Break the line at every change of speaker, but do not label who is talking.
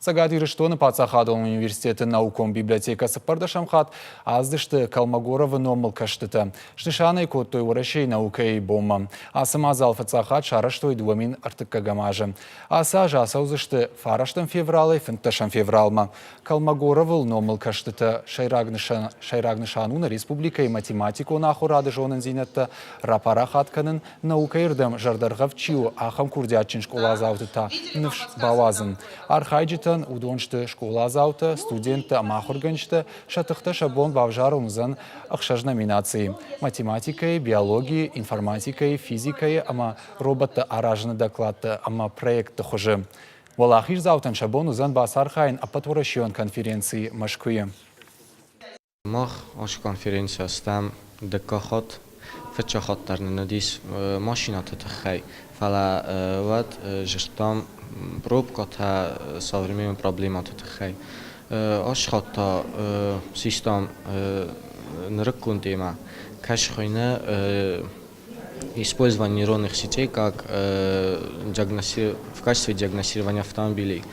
Сагадир Штоны Пацахадовым университеты науком библиотекасы пардашамхат, аздышты Калмагорова номыл каштыты. Штышаны коттой урашей наукой бомма. Асымазал фацахат шараштой дуамин артыккагамажы. Аса жасаузышты фараштым февралы финташам февралма. Калмагоровыл номыл каштыты шайрагнышануна республика и математику нахурады жонын зинетті рапара хатканын наука ирдым жардарғав чиу ахам курдятчин школа заутыта нывш бавазын. Архайджитан удоншты школа зауты студенты амахурганшты шатыхта шабон бавжарунзан ахшаж номинации. Математикой, биологией, информатикой, физикой, ама роботы аражны докладты, ама проекты хуже. Валахиш заутан шабон узан басархайн апатурашион конференции Москвы.
Мах ош конференция стам декахот фечахоттарны надис машината тахай фала вот жестам пробка та современные проблемы тахай ош хатта систем нрыкун тема кашхойна использование нейронных сетей как в качестве диагностирования автомобилей.